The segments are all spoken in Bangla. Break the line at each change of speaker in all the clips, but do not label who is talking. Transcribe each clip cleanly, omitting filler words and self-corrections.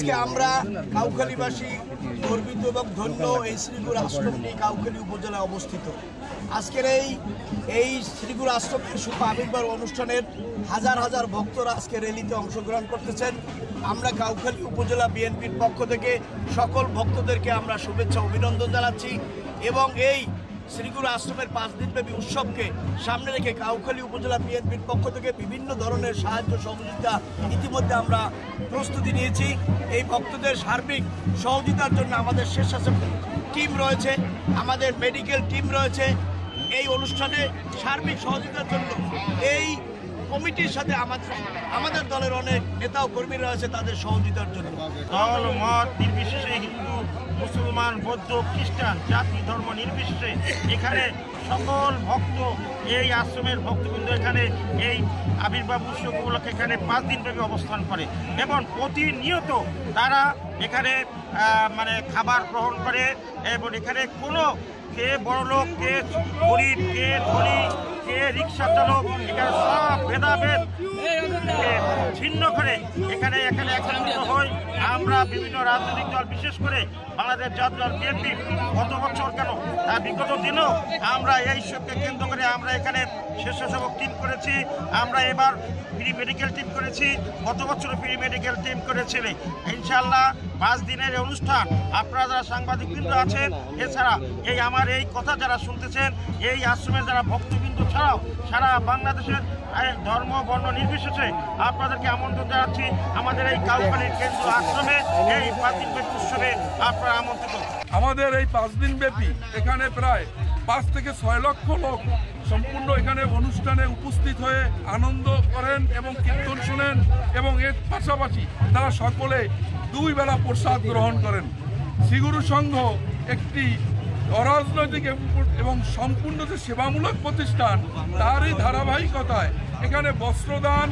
আজকে আমরা কাউখালীবাসী গর্বিত এবং ধন্য। এই শ্রীগুরু আশ্রম নিয়ে কাউখালী উপজেলায় অবস্থিত। আজকের এই শ্রীগুরু আশ্রমের শুভ আবির্ভাব অনুষ্ঠানের হাজার হাজার ভক্তরা আজকে র্যালিতে অংশগ্রহণ করতেছেন। আমরা কাউখালী উপজেলা বিএনপির পক্ষ থেকে সকল ভক্তদেরকে আমরা শুভেচ্ছা অভিনন্দন জানাচ্ছি এবং এই শ্রীগুরু আশ্রমের 5 দিনব্যাপী উৎসবকে সামনে রেখে কাউখালী উপজেলা বিএনপির পক্ষ থেকে বিভিন্ন ধরনের সাহায্য সহযোগিতা ইতিমধ্যে আমরা প্রস্তুতি নিয়েছি। এই ভক্তদের সার্বিক সহযোগিতার জন্য আমাদের স্বেচ্ছাসেবক টিম রয়েছে, আমাদের মেডিকেল টিম রয়েছে। এই অনুষ্ঠানে সার্বিক সহযোগিতার জন্য এই কমিটির সাথে আমাদের দলের অনেক নেতা ও কর্মী রয়েছে তাদের সহযোগিতার জন্য।
দল মত নির্বিশেষে হিন্দু মুসলমান বৌদ্ধ খ্রিস্টান জাতি ধর্ম নির্বিশেষে এখানে সকল ভক্ত এই আশ্রমের ভক্তবৃন্দ এখানে এই আবির্ভাব উৎসব উপলক্ষে এখানে 5 দিন ব্যাপী অবস্থান করে এবং প্রতিনিয়ত তারা এখানে মানে খাবার গ্রহণ করে এবং এখানে কোনো কে বড় লোক, কে গরিব, কে ধনী, কে রিক্সা চালক, এখানে সব ভেদাভেদ ছিন্ন করে এখানে একত্রিত হই। আমরা বিভিন্ন রাজনৈতিক দল, বিশেষ করে বাংলাদেশ জাতীয় দল বিএনপি গত বছর কেন বিগত দিনেও আমরা এই সবকে কেন্দ্র করে আমরা এখানে স্বেচ্ছাসেবক টিম করেছি। আমরা এবার প্রি মেডিকেল টিম করেছি, গত বছরও প্রি মেডিকেল টিম করেছিল। ইনশাআল্লাহ 5 দিনের অনুষ্ঠান আপনারা যারা সাংবাদিকবৃন্দ আছেন, এছাড়া এই আমার এই কথা যারা শুনতেছেন, এই আশ্রমের যারা ভক্তবৃন্দ ছাড়াও সারা বাংলাদেশের ধর্ম বর্ণ নির্বিশেষে আপনাদেরকে আমন্ত্রণ জানাচ্ছি আমাদের এই কাউখালীর কেন্দ্র আশ্রমে এই 5 দিন ব্যাপী উৎসবে আপনারা আমন্ত্রিত।
আমাদের এই 5 দিন ব্যাপী এখানে প্রায় 5 থেকে 6 লক্ষ লোক সম্পূর্ণ এখানে অনুষ্ঠানে উপস্থিত হয়ে আনন্দ করেন এবং কীর্তন শুনেন এবং এর পাশাপাশি তারা সকলে 2 বেলা প্রসাদ গ্রহণ করেন। শ্রীগুরু সংঘ একটি অরাজনৈতিক এবং সম্পূর্ণ যে সেবামূলক প্রতিষ্ঠান, তারই ধারাবাহিকতায় এখানে বস্ত্রদান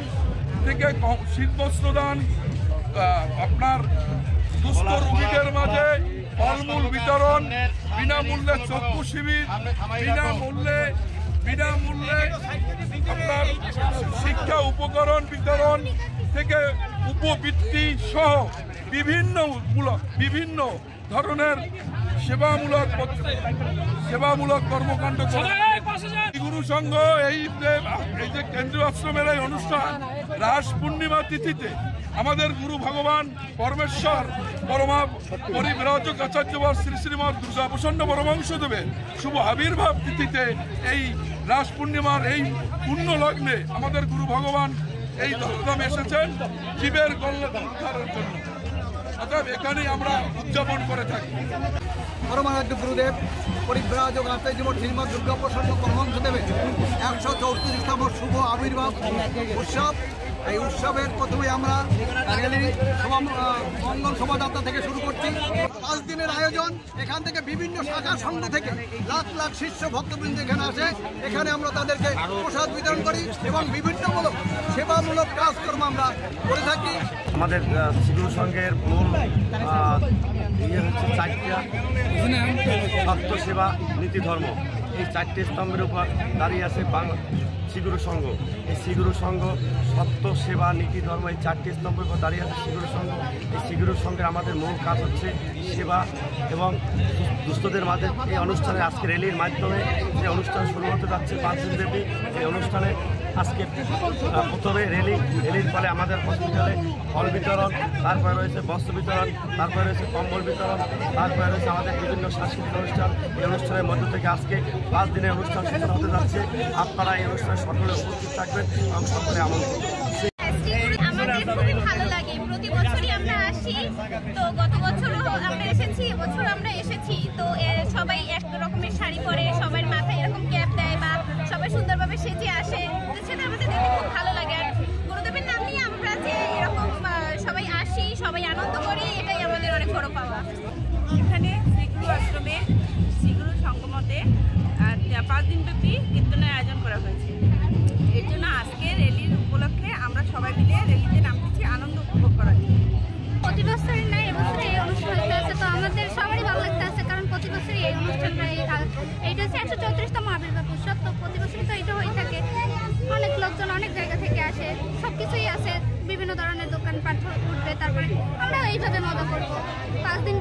থেকে শীত বস্ত্রদান, আপনার দুস্থ রোগীদের মাঝে ফলমূল বিতরণ, বিনামূল্যে চক্ষু শিবির, বিনামূল্যে আপনার শিক্ষা উপকরণ বিতরণ থেকে উপবৃত্তি সহ বিভিন্ন ধরনের সেবামূলক কর্মকাণ্ড করে গুরু সংঘ এই যে কেন্দ্রীয় আশ্রমের এই অনুষ্ঠান রাস পূর্ণিমা তিথিতে আমাদের গুরু ভগবান পরমেশ্বর পরমা পরিব্রাজক আচার্যবর শ্রী শ্রীমৎ দুর্গা প্রসন্ন পরমাংশদেবের শুভ আবির্ভাব তিথিতে এই রাস পূর্ণিমার এই পুণ্য লগ্নে আমাদের গুরু ভগবান এই ধর্মধামে এসেছেন জীবের কল্যাণ উদ্ধারের জন্য। অতএব এখানেই আমরা উদযাপন করে থাকি।
পরমারাধ্য গুরুদেব পরিব্রাজক আচার্যবর শ্রীমৎ দুর্গা প্রসন্ন পরমাংশদেবের 134তম শুভ আবির্ভাব উৎসব। এই উৎসবের প্রথমে আমরা মঙ্গল শোভাযাত্রা থেকে শুরু করছি। 5 দিনের আয়োজন, এখান থেকে বিভিন্ন শাখা সংঘ থেকে লাখ লাখ শিষ্য ভক্তবৃন্দ এখানে আসে। এখানে আমরা তাদেরকে প্রসাদ বিতরণ করি এবং বিভিন্ন সেবামূলক কাজকর্ম আমরা করে থাকি।
আমাদের শ্রীগুরু সংঘের মূল হচ্ছে 4টা সত্য সেবা নীতি ধর্ম। এই 4টে স্তম্ভের উপর দাঁড়িয়ে আছে শ্রীগুরু সংঘ। এই শ্রীগুরু সংঘ সত্য সেবা নীতি ধর্ম, এই 4টে স্তম্ভের উপর দাঁড়িয়ে আছে শ্রীগুরু সংঘ। এই শ্রীগুরু সংঘের আমাদের মূল কাজ হচ্ছে সেবা এবং দুস্থদের মাঝে এই অনুষ্ঠানে আজকে র্যালির মাধ্যমে যে অনুষ্ঠান শুরু হতে যাচ্ছে 5 দিন ব্যাপী। এই অনুষ্ঠানে আজকে প্রথমে র্যালির ফলে আমাদের হসপিটালে ফল বিতরণ, তারপরে রয়েছে বস্ত্র বিতরণ, তারপরে রয়েছে কম্বল বিতরণ, তারপরে রয়েছে আমাদের বিভিন্ন সাংস্কৃতিক অনুষ্ঠান। এই অনুষ্ঠানের মধ্য থেকে আজকে 5 দিনের অনুষ্ঠান সূচনা হতে যাচ্ছে। আপনারা এই অনুষ্ঠানে সকলে উপস্থিত থাকবেন এবং সকলে আমন্ত্রিত।
আমাদের খুবই ভালো লাগে, প্রতি বছরই আমরা আসি। তো গত বছরও আমরা এসেছি, এবছর আমরা এসেছি। তো সবাই এক রকমের শাড়ি পরে, সবার মাথায় এরকম ক্যাপ দেয় বা সবাই সুন্দরভাবে সেজে আসে। সেটা আমাদের দেখতে খুব ভালো লাগে। আর গুরুদেবের নাম নিয়ে আমরা যে এরকম সবাই আসি, সবাই আনন্দ করি, এটাই আমাদের অনেক বড় পাওয়া।
এখানে শ্রীগুরু আশ্রমে শ্রীগুরু সংগমতে 5 দিনব্যাপী কীর্তনের আয়োজন করা হয়েছে। এর জন্য আজকে র্যালির উপলক্ষে আমরা সবাই মিলে র্যালিতে নামতেছি আনন্দ উপভোগ করার জন্য।
প্রতি বছরই না, এবছর এই অনুষ্ঠান হচ্ছে, তো আমাদের সবারই ভালো লাগতে আছে, কারণ প্রতি বছরই এই অনুষ্ঠানটা এইটা হচ্ছে 134তম আবির্ভাব উৎসব। তো প্রতি বছরই তো এটা হয়ে থাকে। অনেক লোকজন অনেক জায়গা থেকে আসে, সব কিছুই আছে, বিভিন্ন ধরনের দোকানপাট উঠবে। তারপরে আমরা এই কিভাবে মজা করবো 5 দিন